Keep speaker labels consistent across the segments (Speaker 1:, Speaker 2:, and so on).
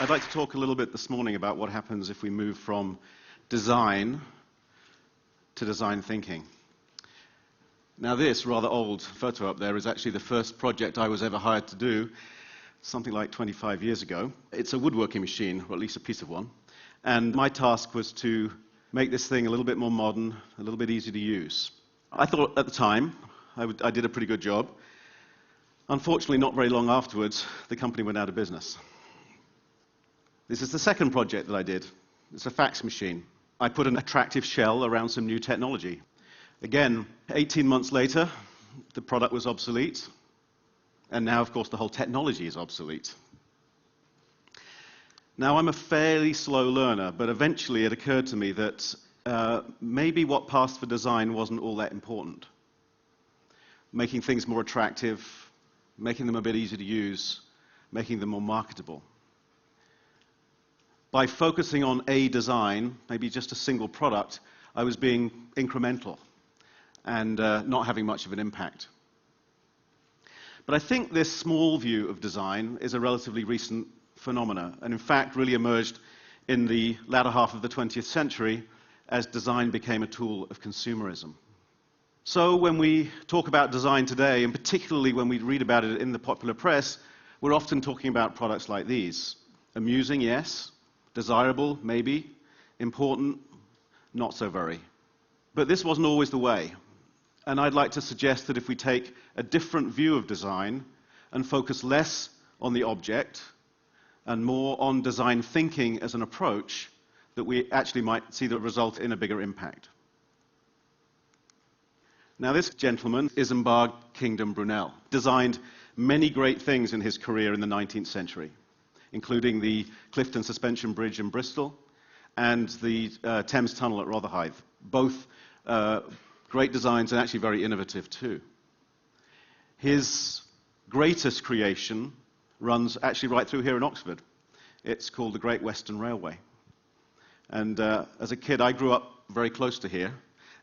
Speaker 1: I'd like to talk a little bit this morning about what happens if we move from design to design thinking. Now this rather old photo up there is actually the first project I was ever hired to do, something like 25 years ago. It's a woodworking machine, or at least a piece of one, and my task was to make this thing a little bit more modern, a little bit easy to use. I thought at the time I did a pretty good job. Unfortunately, not very long afterwards, the company went out of business. This is the second project that I did. It's a fax machine. I put an attractive shell around some new technology. Again, 18 months later, the product was obsolete, and now, of course, the whole technology is obsolete. Now, I'm a fairly slow learner, but eventually it occurred to me that maybe what passed for design wasn't all that important. Making things more attractive, making them a bit easier to use, making them more marketable. By focusing on a design, maybe just a single product, I was being incremental and not having much of an impact. But I think this small view of design is a relatively recent phenomena, and in fact really emerged in the latter half of the 20th century as design became a tool of consumerism. So when we talk about design today, and particularly when we read about it in the popular press, we're often talking about products like these. Amusing, yes. Desirable, maybe. Important, not so very. But this wasn't always the way. And I'd like to suggest that if we take a different view of design and focus less on the object and more on design thinking as an approach, that we actually might see the result in a bigger impact. Now this gentleman, Isambard Kingdom Brunel, designed many great things in his career in the 19th century, including the Clifton Suspension Bridge in Bristol and the Thames Tunnel at Rotherhithe, both great designs and actually very innovative too. His greatest creation runs actually right through here in Oxford. It's called the Great Western Railway. And as a kid, I grew up very close to here,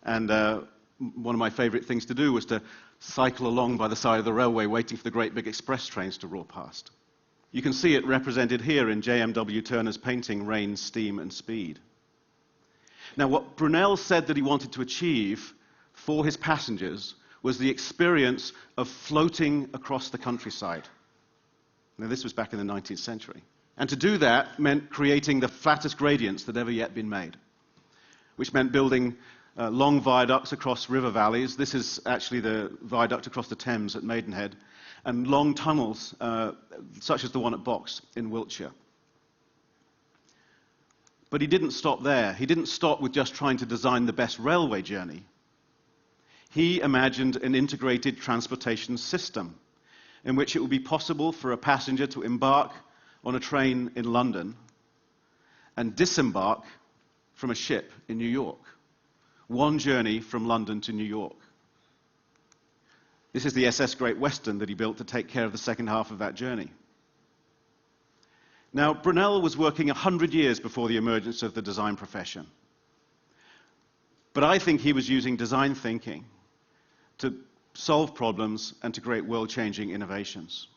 Speaker 1: and one of my favorite things to do was to cycle along by the side of the railway waiting for the great big express trains to roar past. You can see it represented here in J.M.W. Turner's painting, Rain, Steam and Speed. Now what Brunel said that he wanted to achieve for his passengers was the experience of floating across the countryside. Now this was back in the 19th century. And to do that meant creating the flattest gradients that ever yet been made, which meant building long viaducts across river valleys. This is actually the viaduct across the Thames at Maidenhead, and long tunnels, such as the one at Box in Wiltshire. But he didn't stop there. He didn't stop with just trying to design the best railway journey. He imagined an integrated transportation system in which it would be possible for a passenger to embark on a train in London and disembark from a ship in New York. One journey from London to New York. This is the SS Great Western that he built to take care of the second half of that journey. Now, Brunel was working 100 years before the emergence of the design profession. But I think he was using design thinking to solve problems and to create world-changing innovations.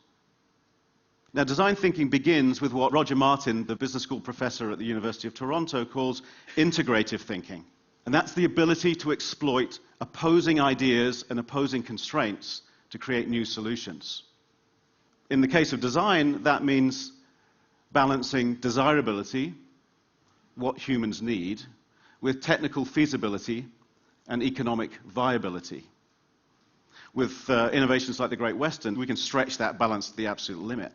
Speaker 1: Now, design thinking begins with what Roger Martin, the business school professor at the University of Toronto, calls integrative thinking. And that's the ability to exploit opposing ideas and opposing constraints to create new solutions. In the case of design, that means balancing desirability, what humans need, with technical feasibility and economic viability. With innovations like the Great Western, we can stretch that balance to the absolute limit.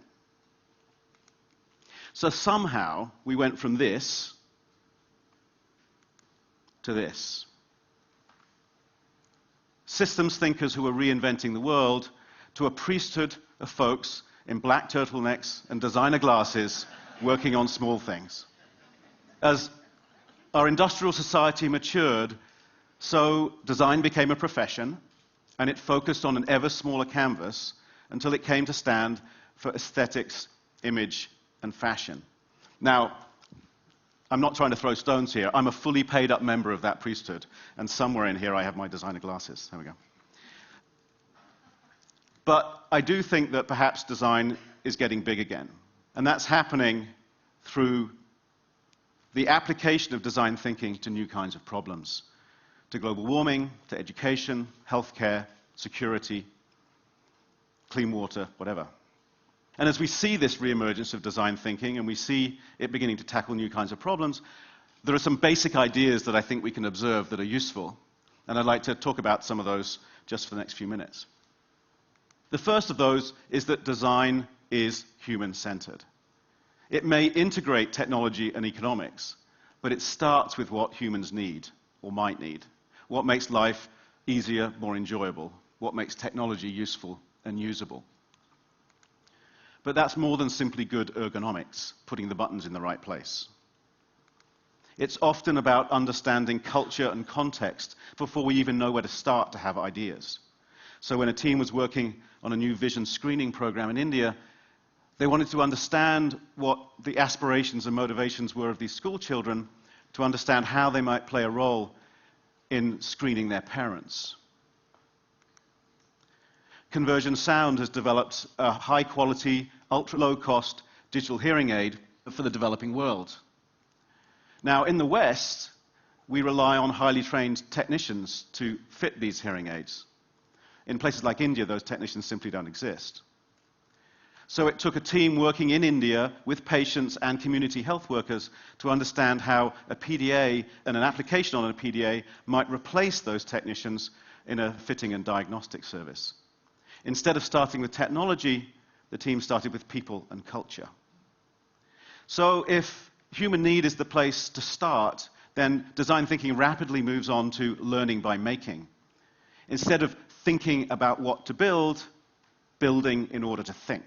Speaker 1: So somehow, we went from this to this. Systems thinkers who were reinventing the world to a priesthood of folks in black turtlenecks and designer glasses working on small things. As our industrial society matured, so design became a profession, and it focused on an ever smaller canvas until it came to stand for aesthetics, image, and fashion. Now, I'm not trying to throw stones here. I'm a fully paid up member of that priesthood, and somewhere in here I have my designer glasses. There we go. But I do think that perhaps design is getting big again. And that's happening through the application of design thinking to new kinds of problems, to global warming, to education, healthcare, security, clean water, whatever. And as we see this reemergence of design thinking and we see it beginning to tackle new kinds of problems, there are some basic ideas that I think we can observe that are useful, and I'd like to talk about some of those just for the next few minutes. The first of those is that design is human-centered. It may integrate technology and economics, but it starts with what humans need, or might need. What makes life easier, more enjoyable? What makes technology useful and usable? But that's more than simply good ergonomics, putting the buttons in the right place. It's often about understanding culture and context before we even know where to start to have ideas. So when a team was working on a new vision screening program in India, they wanted to understand what the aspirations and motivations were of these school children, to understand how they might play a role in screening their parents. Conversion Sound has developed a high-quality, ultra-low-cost digital hearing aid for the developing world. Now, in the West, we rely on highly trained technicians to fit these hearing aids. In places like India, those technicians simply don't exist. So it took a team working in India with patients and community health workers to understand how a PDA and an application on a PDA might replace those technicians in a fitting and diagnostic service. Instead of starting with technology, the team started with people and culture. So if human need is the place to start, then design thinking rapidly moves on to learning by making. Instead of thinking about what to build, building in order to think.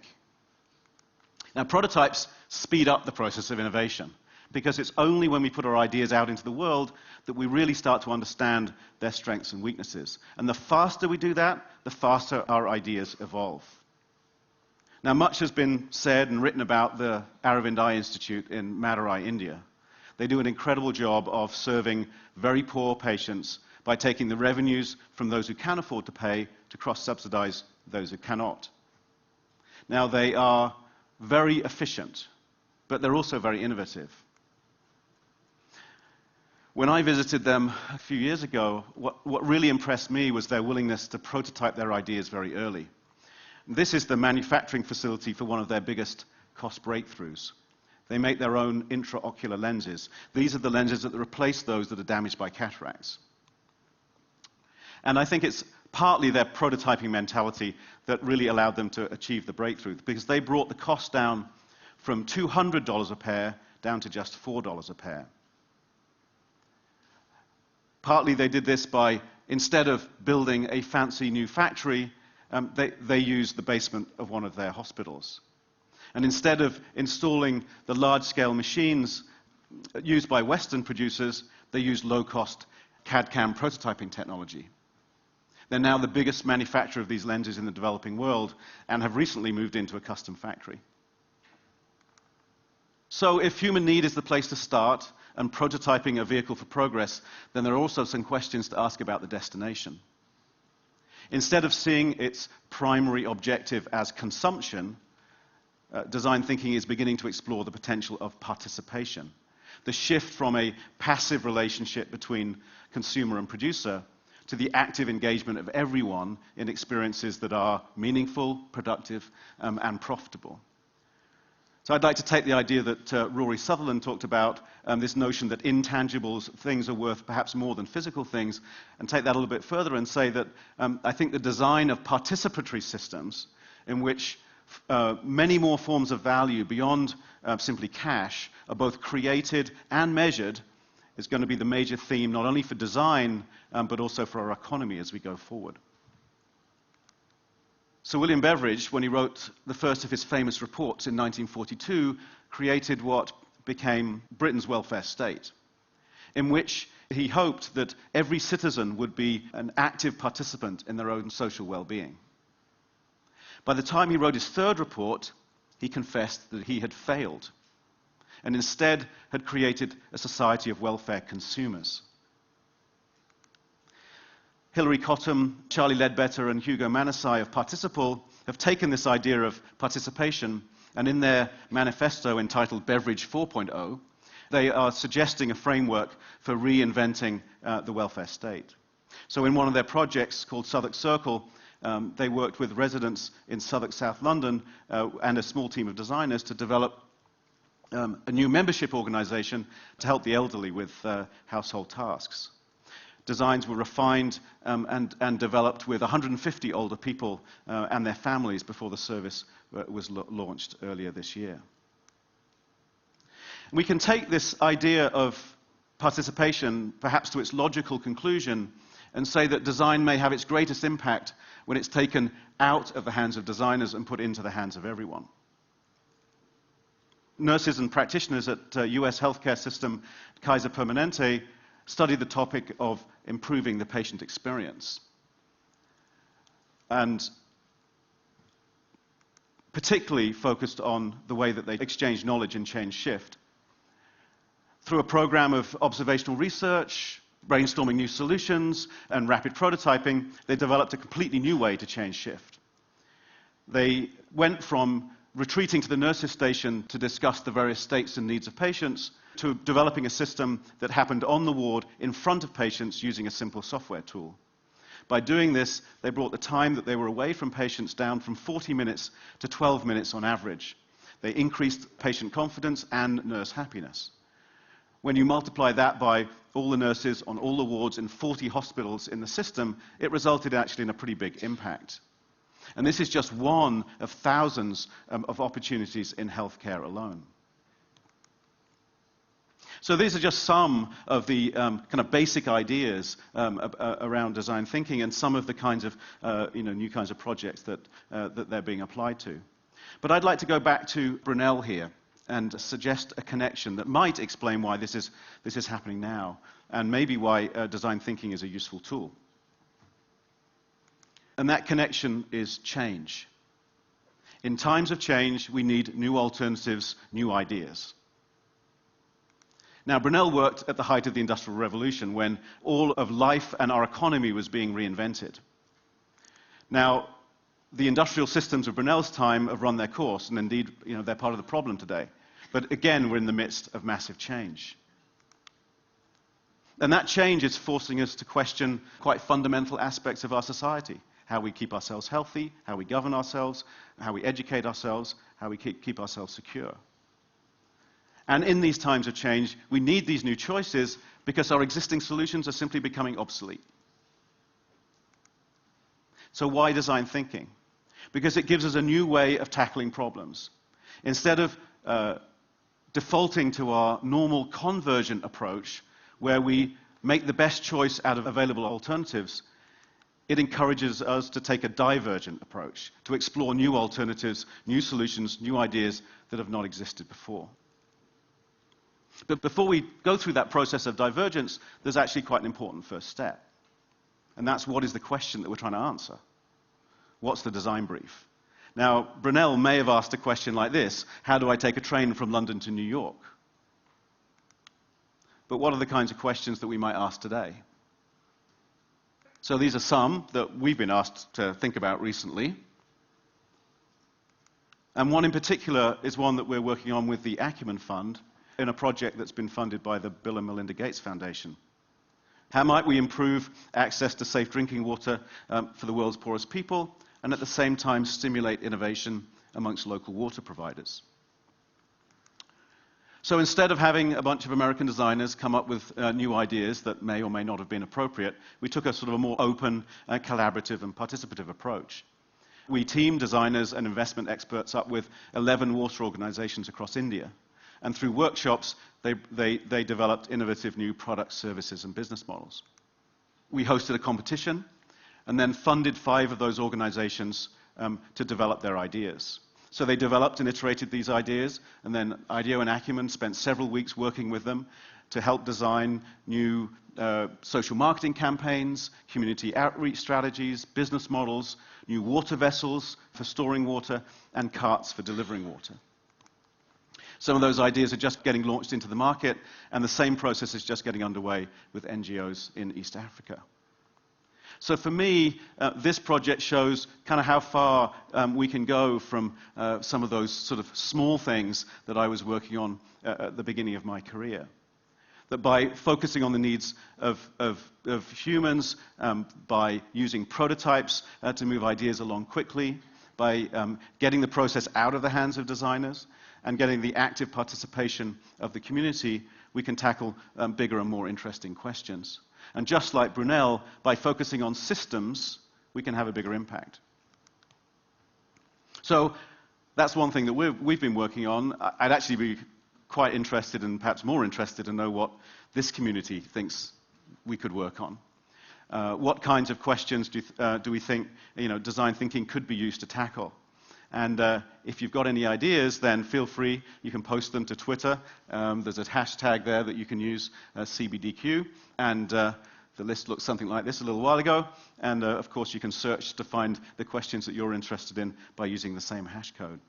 Speaker 1: Now, prototypes speed up the process of innovation, because it's only when we put our ideas out into the world that we really start to understand their strengths and weaknesses. And the faster we do that, the faster our ideas evolve. Now, much has been said and written about the Aravind Eye Institute in Madurai, India. They do an incredible job of serving very poor patients by taking the revenues from those who can afford to pay to cross-subsidize those who cannot. Now, they are very efficient, but they're also very innovative. When I visited them a few years ago, what really impressed me was their willingness to prototype their ideas very early. This is the manufacturing facility for one of their biggest cost breakthroughs. They make their own intraocular lenses. These are the lenses that replace those that are damaged by cataracts. And I think it's partly their prototyping mentality that really allowed them to achieve the breakthrough, because they brought the cost down from $200 a pair down to just $4 a pair. Partly they did this by, instead of building a fancy new factory, they used the basement of one of their hospitals. And instead of installing the large-scale machines used by Western producers, they used low-cost CAD/CAM prototyping technology. They're now the biggest manufacturer of these lenses in the developing world and have recently moved into a custom factory. So if human need is the place to start and prototyping a vehicle for progress, then there are also some questions to ask about the destination. Instead of seeing its primary objective as consumption, design thinking is beginning to explore the potential of participation. The shift from a passive relationship between consumer and producer to the active engagement of everyone in experiences that are meaningful, productive, and profitable. So I'd like to take the idea that Rory Sutherland talked about, this notion that intangibles, things are worth perhaps more than physical things, and take that a little bit further and say that I think the design of participatory systems in which many more forms of value beyond simply cash are both created and measured is going to be the major theme, not only for design, but also for our economy as we go forward. So William Beveridge, when he wrote the first of his famous reports in 1942, created what became Britain's welfare state, in which he hoped that every citizen would be an active participant in their own social well-being. By the time he wrote his third report, he confessed that he had failed, and instead had created a society of welfare consumers. Hilary Cottam, Charlie Ledbetter, and Hugo Manasai of Participal have taken this idea of participation And in their manifesto entitled Beveridge 4.0, they are suggesting a framework for reinventing the welfare state. So in one of their projects called Southwark Circle, they worked with residents in Southwark, South London, and a small team of designers to develop a new membership organization to help the elderly with household tasks. Designs were refined and developed with 150 older people and their families before the service was launched earlier this year. We can take this idea of participation perhaps to its logical conclusion and say that design may have its greatest impact when it's taken out of the hands of designers and put into the hands of everyone. Nurses and practitioners at US healthcare system Kaiser Permanente studied the topic of improving the patient experience, and particularly focused on the way that they exchange knowledge and change shift. Through a program of observational research, brainstorming new solutions, and rapid prototyping, they developed a completely new way to change shift. They went from retreating to the nurses' station to discuss the various states and needs of patients, to developing a system that happened on the ward in front of patients using a simple software tool. By doing this, they brought the time that they were away from patients down from 40 minutes to 12 minutes on average. They increased patient confidence and nurse happiness. When you multiply that by all the nurses on all the wards in 40 hospitals in the system, it resulted actually in a pretty big impact. And this is just one of thousands of opportunities in healthcare alone. So these are just some of the kind of basic ideas around design thinking and some of the kinds of new kinds of projects that they're being applied to. But I'd like to go back to Brunel here and suggest a connection that might explain why this is happening now, and maybe why design thinking is a useful tool. And that connection is change. In times of change, we need new alternatives, new ideas. Now, Brunel worked at the height of the Industrial Revolution when all of life and our economy was being reinvented. Now, the industrial systems of Brunel's time have run their course, and indeed, they're part of the problem today. But again, we're in the midst of massive change. And that change is forcing us to question quite fundamental aspects of our society. How we keep ourselves healthy, how we govern ourselves, how we educate ourselves, how we keep ourselves secure. And in these times of change, we need these new choices because our existing solutions are simply becoming obsolete. So why design thinking? Because it gives us a new way of tackling problems. Instead of defaulting to our normal convergent approach, where we make the best choice out of available alternatives, it encourages us to take a divergent approach, to explore new alternatives, new solutions, new ideas that have not existed before. But before we go through that process of divergence, there's actually quite an important first step. And that's, what is the question that we're trying to answer? What's the design brief? Now, Brunel may have asked a question like this: how do I take a train from London to New York? But what are the kinds of questions that we might ask today? So these are some that we've been asked to think about recently. And one in particular is one that we're working on with the Acumen Fund in a project that's been funded by the Bill and Melinda Gates Foundation. How might we improve access to safe drinking water for the world's poorest people, and at the same time stimulate innovation amongst local water providers? So instead of having a bunch of American designers come up with new ideas that may or may not have been appropriate, we took a sort of a more open, collaborative and participative approach. We teamed designers and investment experts up with 11 water organizations across India. And through workshops, they developed innovative new products, services and business models. We hosted a competition and then funded 5 of those organizations to develop their ideas. So they developed and iterated these ideas, and then IDEO and Acumen spent several weeks working with them to help design new social marketing campaigns, community outreach strategies, business models, new water vessels for storing water, and carts for delivering water. Some of those ideas are just getting launched into the market, and the same process is just getting underway with NGOs in East Africa. So for me, this project shows kind of how far we can go from some of those sort of small things that I was working on at the beginning of my career. That by focusing on the needs of humans, by using prototypes to move ideas along quickly, by getting the process out of the hands of designers, and getting the active participation of the community, we can tackle bigger and more interesting questions. And just like Brunel, by focusing on systems, we can have a bigger impact. So that's one thing that we've been working on. I'd actually be quite interested and perhaps more interested to know what this community thinks we could work on. What kinds of questions do we think design thinking could be used to tackle? And if you've got any ideas, then feel free. You can post them to Twitter. There's a hashtag there that you can use, CBDQ. And the list looked something like this a little while ago. And of course, you can search to find the questions that you're interested in by using the same hash code.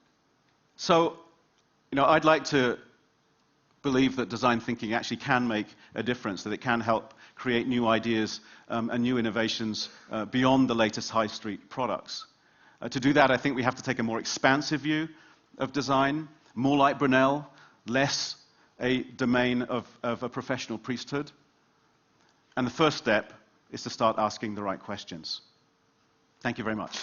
Speaker 1: So, I'd like to believe that design thinking actually can make a difference, that it can help create new ideas and new innovations beyond the latest high street products. To do that, I think we have to take a more expansive view of design, more like Brunel, less a domain of a professional priesthood. And the first step is to start asking the right questions. Thank you very much.